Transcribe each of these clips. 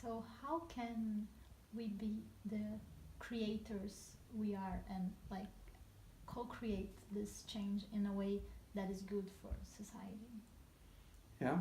So how can we be the creators we are and like co-create this change in a way that is good for society? Yeah.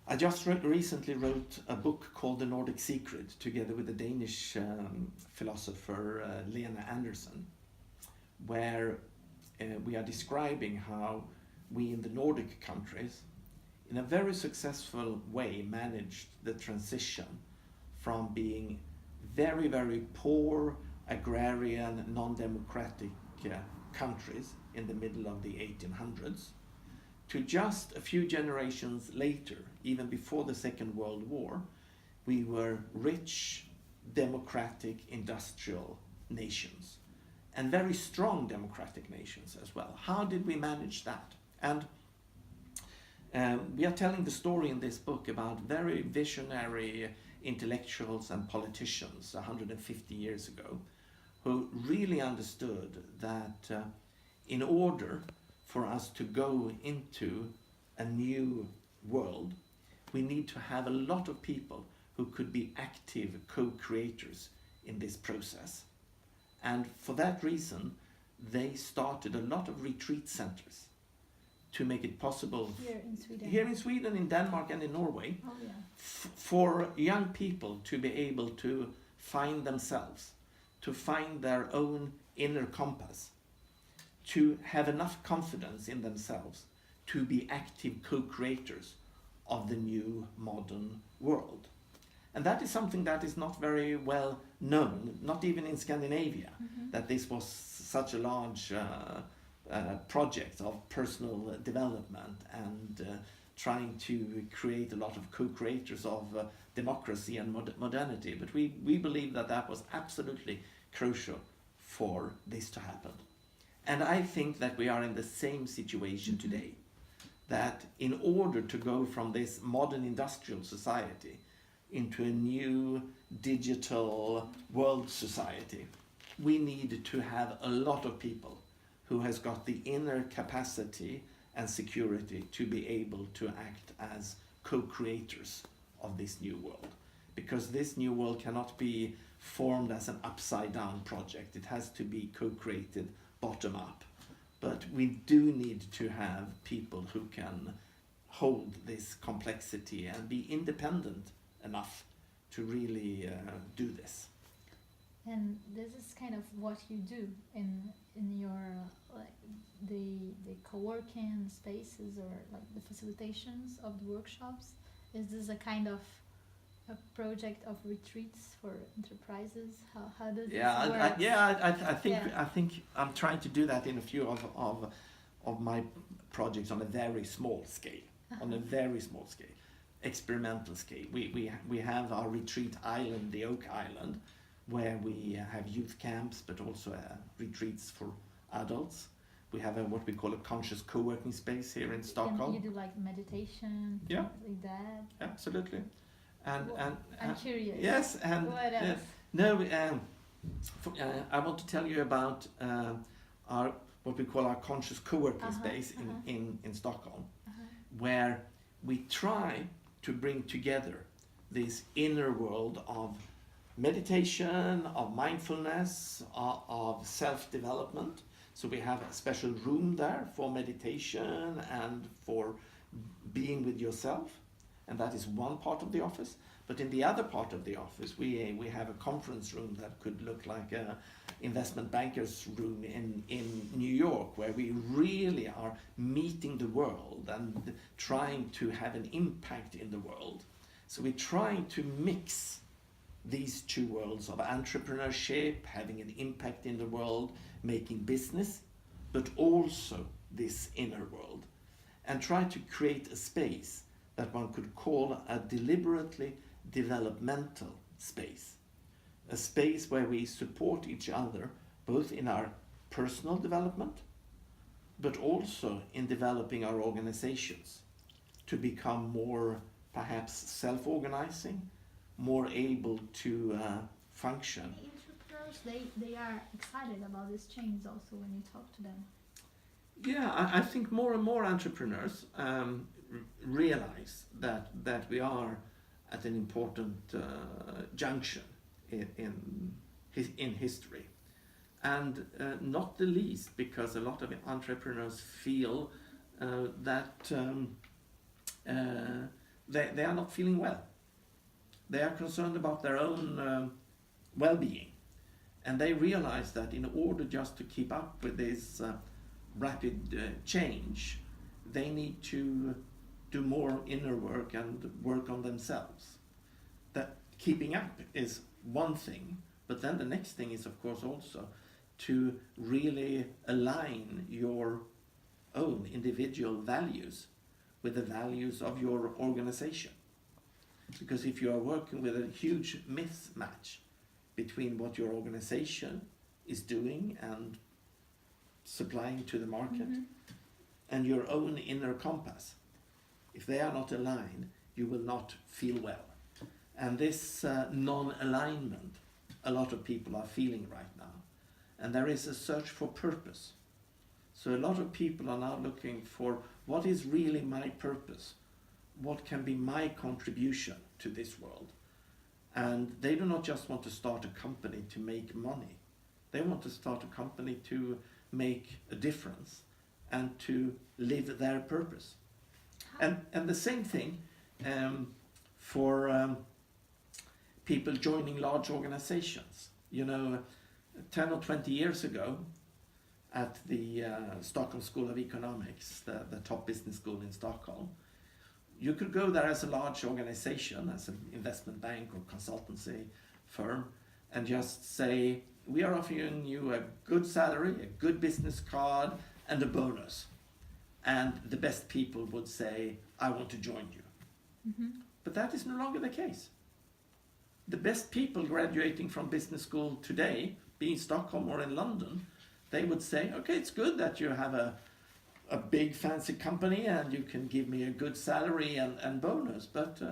I just recently wrote a book called The Nordic Secret together with the Danish philosopher Lena Andersen, where we are describing how we in the Nordic countries in a very successful way managed the transition from being very, very poor, agrarian, non-democratic countries in the middle of the 1800s to just a few generations later, even before the Second World War, we were rich, democratic, industrial nations, and very strong democratic nations as well. How did we manage that? And we are telling the story in this book about very visionary intellectuals and politicians 150 years ago who really understood that in order for us to go into a new world, we need to have a lot of people who could be active co-creators in this process. And for that reason, they started a lot of retreat centers to make it possible Here in Sweden, in Denmark and in Norway, Oh yeah. for young people to be able to find themselves, to find their own inner compass, to have enough confidence in themselves to be active co-creators of the new modern world. And that is something that is not very well known, not even in Scandinavia, that this was such a large project of personal development and trying to create a lot of co-creators of democracy and modernity. But we believe that that was absolutely crucial for this to happen. And I think that we are in the same situation today, that in order to go from this modern industrial society into a new digital world society, we need to have a lot of people who has got the inner capacity and security to be able to act as co-creators of this new world. Because this new world cannot be formed as an upside down project. It has to be co-created bottom up. But we do need to have people who can hold this complexity and be independent enough to really do this. And this is kind of what you do in your like the co-working spaces or like the facilitations of the workshops. Is this a kind of a project of retreats for enterprises? How does this work? I think I'm trying to do that in a few of my projects on a very small scale, on a very small scale, experimental scale. We have our retreat island, the Oak Island, where we have youth camps, but also retreats for adults. We have what we call a conscious co-working space here in Stockholm. And you do like meditation, like that? Absolutely. And I'm curious. Yes, and what else? I want to tell you about our what we call our conscious co-working space in Stockholm, where we try to bring together this inner world of meditation, of mindfulness, of self-development. So we have a special room there for meditation and for being with yourself. And that is one part of the office. But in the other part of the office, we have a conference room that could look like an investment banker's room in New York, where we really are meeting the world and trying to have an impact in the world. So we're trying to mix these two worlds of entrepreneurship, having an impact in the world, making business, but also this inner world, and try to create a space that one could call a deliberately developmental space. A space where we support each other, both in our personal development, but also in developing our organizations to become more perhaps self-organizing, more able to function. Entrepreneurs, they are excited about this change also when you talk to them. Yeah, I think more and more entrepreneurs realize that we are at an important junction in history. And not the least because a lot of entrepreneurs feel that they are not feeling well. They are concerned about their own well-being. And they realize that in order just to keep up with this rapid change, they need to do more inner work and work on themselves. That keeping up is one thing, but then the next thing is of course also to really align your own individual values with the values of your organization. Because if you are working with a huge mismatch between what your organization is doing and supplying to the market and your own inner compass, if they are not aligned, you will not feel well. And this non-alignment, a lot of people are feeling right now. And there is a search for purpose. So a lot of people are now looking for what is really my purpose? What can be my contribution to this world? And they do not just want to start a company to make money. They want to start a company to make a difference and to live their purpose. And the same thing for people joining large organizations. 10 or 20 years ago at the Stockholm School of Economics, the top business school in Stockholm, you could go there as a large organization, as an investment bank or consultancy firm, and just say, we are offering you a good salary, a good business card, and a bonus. And the best people would say, I want to join you. But that is no longer the case. The best people graduating from business school today, be in Stockholm or in London, they would say, okay, it's good that you have a big fancy company and you can give me a good salary and bonus, but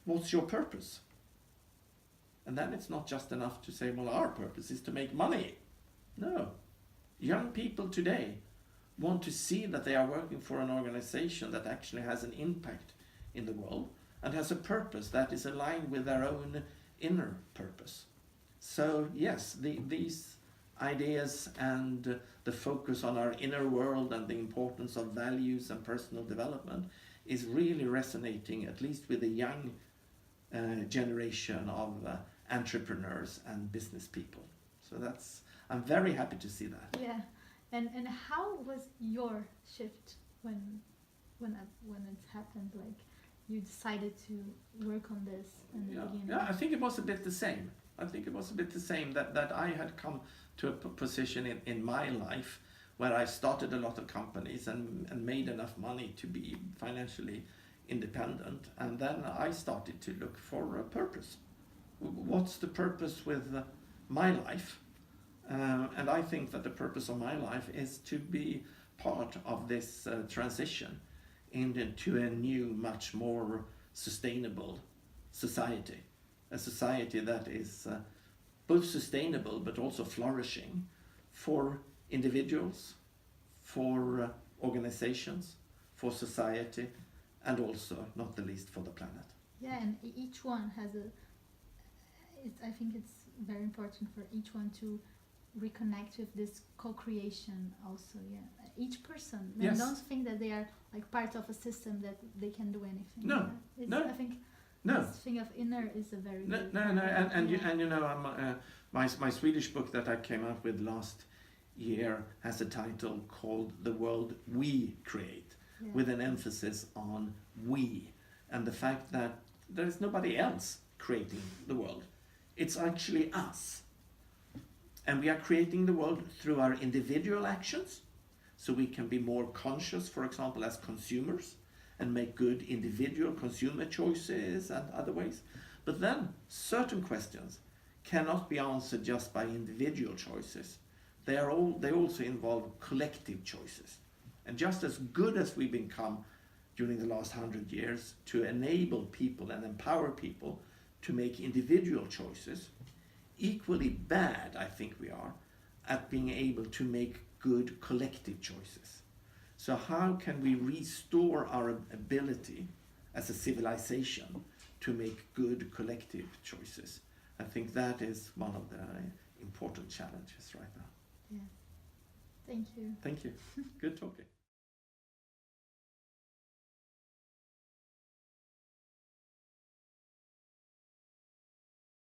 what's your purpose? And then it's not just enough to say, well, our purpose is to make money. No. Young people today want to see that they are working for an organization that actually has an impact in the world and has a purpose that is aligned with their own inner purpose. So yes, these ideas and the focus on our inner world and the importance of values and personal development is really resonating, at least with the young generation of entrepreneurs and business people. So I'm very happy to see that. Yeah, and how was your shift when it happened? Like you decided to work on this in the beginning. Yeah, I think it was a bit the same. That I had come to a position in my life where I started a lot of companies and made enough money to be financially independent, and then I started to look for a purpose. What's the purpose with my life? And I think that the purpose of my life is to be part of this transition into a new, much more sustainable society. A society that is both sustainable but also flourishing for individuals, for organizations, for society, and also, not the least, for the planet. Yeah, and each one has I think it's very important for each one to reconnect with this co-creation also. Yeah, each person. Yes. Don't think that they are like part of a system that they can do anything. No, yeah? no. I think No. this thing of inner is a very No, good and my Swedish book that I came out with last year has a title called The World We Create, with an emphasis on we, and the fact that there is nobody else creating the world. It's actually us. And we are creating the world through our individual actions, so we can be more conscious, for example, as consumers, and make good individual consumer choices and other ways. But then certain questions cannot be answered just by individual choices. They also involve collective choices. And just as good as we've become during the last 100 years to enable people and empower people to make individual choices, equally bad I think we are at being able to make good collective choices. So how can we restore our ability as a civilization to make good collective choices? I think that is one of the important challenges right now. Yeah. Thank you. Thank you. Good talking.